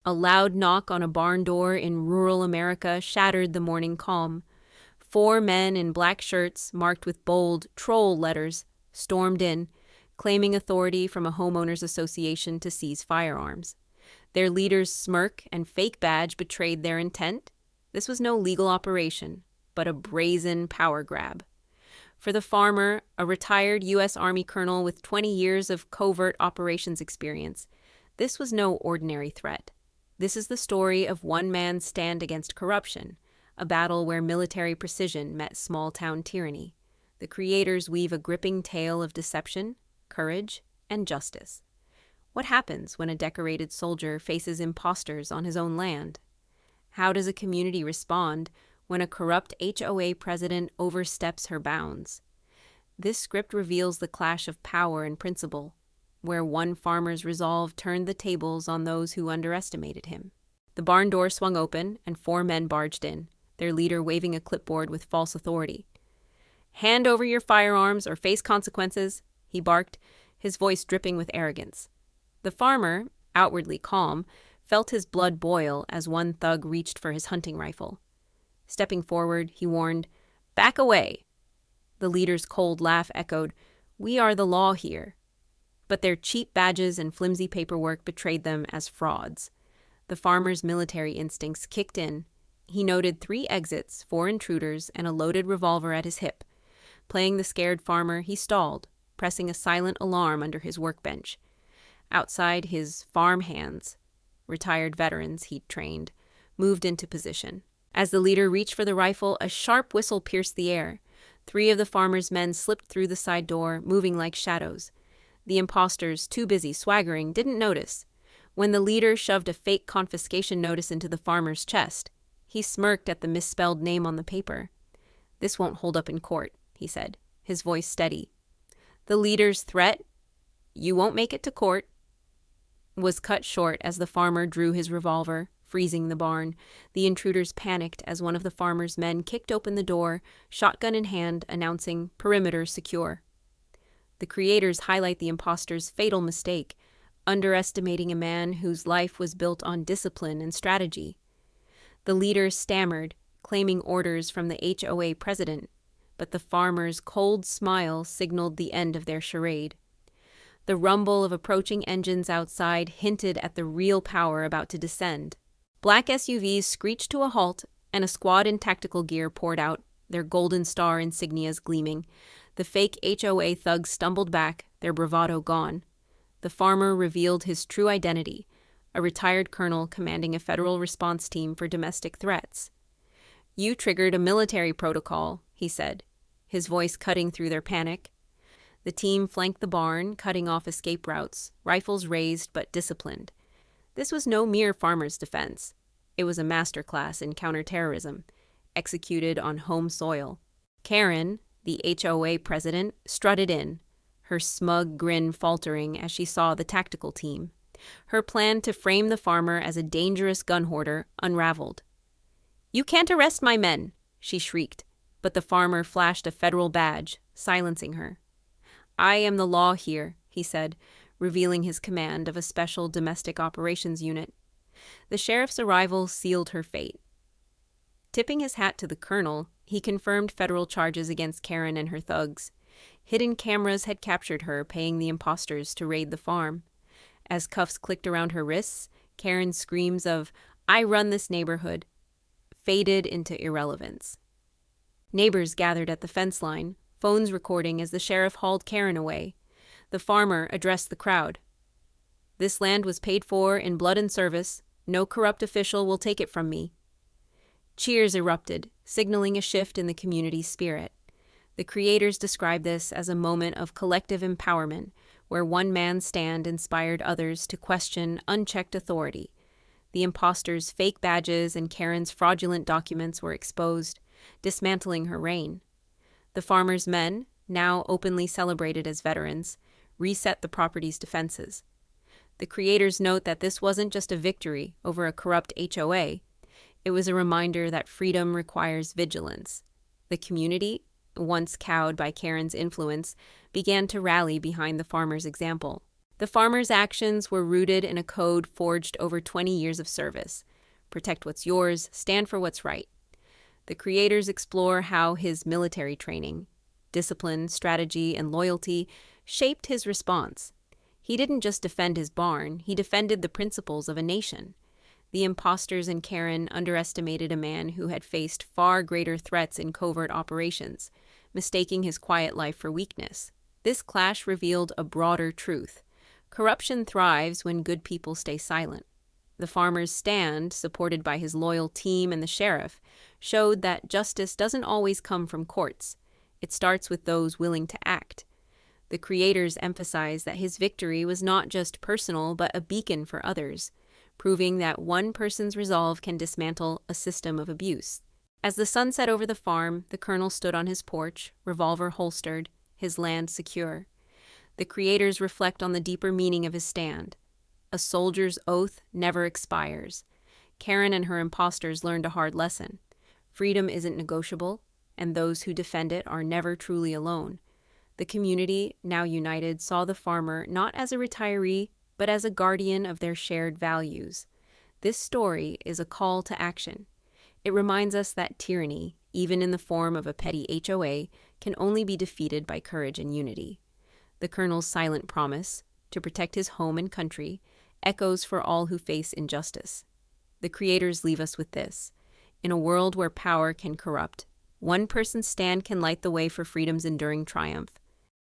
A loud knock on a barn door in rural America shattered the morning calm. 4 men in black shirts, marked with bold troll letters, stormed in, claiming authority from a homeowners association to seize firearms. Their leader's smirk and fake badge betrayed their intent. This was no legal operation, but a brazen power grab. For the farmer, a retired U.S. Army colonel with 20 years of covert operations experience, this was no ordinary threat. This is the story of one man's stand against corruption, a battle where military precision met small-town tyranny. The creators weave a gripping tale of deception, courage, and justice. What happens when a decorated soldier faces imposters on his own land? How does a community respond when a corrupt HOA president oversteps her bounds? This script reveals the clash of power and principle, where one farmer's resolve turned the tables on those who underestimated him. The barn door swung open, and 4 men barged in, their leader waving a clipboard with false authority. "Hand over your firearms or face consequences," he barked, his voice dripping with arrogance. The farmer, outwardly calm, felt his blood boil as one thug reached for his hunting rifle. Stepping forward, he warned, "Back away." The leader's cold laugh echoed, "We are the law here." But their cheap badges and flimsy paperwork betrayed them as frauds. The farmer's military instincts kicked in. He noted 3 exits, 4 intruders, and a loaded revolver at his hip. Playing the scared farmer, he stalled, pressing a silent alarm under his workbench. Outside, his farm hands, retired veterans he'd trained, moved into position. As the leader reached for the rifle, a sharp whistle pierced the air. 3 of the farmer's men slipped through the side door, moving like shadows. The imposters, too busy swaggering, didn't notice. When the leader shoved a fake confiscation notice into the farmer's chest, he smirked at the misspelled name on the paper. "This won't hold up in court," he said, his voice steady. The leader's threat, "You won't make it to court," was cut short as the farmer drew his revolver, freezing the barn. The intruders panicked as one of the farmer's men kicked open the door, shotgun in hand, announcing "Perimeter secure." The creators highlight the imposter's fatal mistake, underestimating a man whose life was built on discipline and strategy. The leader stammered, claiming orders from the HOA president, but the farmer's cold smile signaled the end of their charade. The rumble of approaching engines outside hinted at the real power about to descend. Black SUVs screeched to a halt, and a squad in tactical gear poured out, their golden star insignias gleaming. The fake HOA thugs stumbled back, their bravado gone. The farmer revealed his true identity, a retired colonel commanding a federal response team for domestic threats. "You triggered a military protocol," he said, his voice cutting through their panic. The team flanked the barn, cutting off escape routes, rifles raised but disciplined. This was no mere farmer's defense. It was a masterclass in counterterrorism, executed on home soil. Karen, the HOA president, strutted in, her smug grin faltering as she saw the tactical team. Her plan to frame the farmer as a dangerous gun hoarder unraveled. "You can't arrest my men," she shrieked, but the farmer flashed a federal badge, silencing her. "I am the law here," he said, revealing his command of a special domestic operations unit. The sheriff's arrival sealed her fate. Tipping his hat to the colonel, he confirmed federal charges against Karen and her thugs. Hidden cameras had captured her paying the imposters to raid the farm. As cuffs clicked around her wrists, Karen's screams of, "I run this neighborhood," faded into irrelevance. Neighbors gathered at the fence line, phones recording as the sheriff hauled Karen away. The farmer addressed the crowd. "This land was paid for in blood and service. No corrupt official will take it from me." Cheers erupted, signaling a shift in the community's spirit. The creators describe this as a moment of collective empowerment, where one man's stand inspired others to question unchecked authority. The imposter's fake badges and Karen's fraudulent documents were exposed, dismantling her reign. The farmer's men, now openly celebrated as veterans, reset the property's defenses. The creators note that this wasn't just a victory over a corrupt HOA. It was a reminder that freedom requires vigilance. The community, once cowed by Karen's influence, began to rally behind the farmer's example. The farmers' actions were rooted in a code forged over 20 years of service. Protect what's yours, stand for what's right. The creators explore how his military training, discipline, strategy, and loyalty shaped his response. He didn't just defend his barn, he defended the principles of a nation. The imposters in Karen underestimated a man who had faced far greater threats in covert operations, mistaking his quiet life for weakness. This clash revealed a broader truth. Corruption thrives when good people stay silent. The farmer's stand, supported by his loyal team and the sheriff, showed that justice doesn't always come from courts. It starts with those willing to act. The creators emphasized that his victory was not just personal, but a beacon for others, proving that one person's resolve can dismantle a system of abuse. As the sun set over the farm, the colonel stood on his porch, revolver holstered, his land secure. The creators reflect on the deeper meaning of his stand. A soldier's oath never expires. Karen and her imposters learned a hard lesson. Freedom isn't negotiable, and those who defend it are never truly alone. The community, now united, saw the farmer not as a retiree, but as a guardian of their shared values. This story is a call to action. It reminds us that tyranny, even in the form of a petty HOA, can only be defeated by courage and unity. The colonel's silent promise, to protect his home and country, echoes for all who face injustice. The creators leave us with this. In a world where power can corrupt, one person's stand can light the way for freedom's enduring triumph.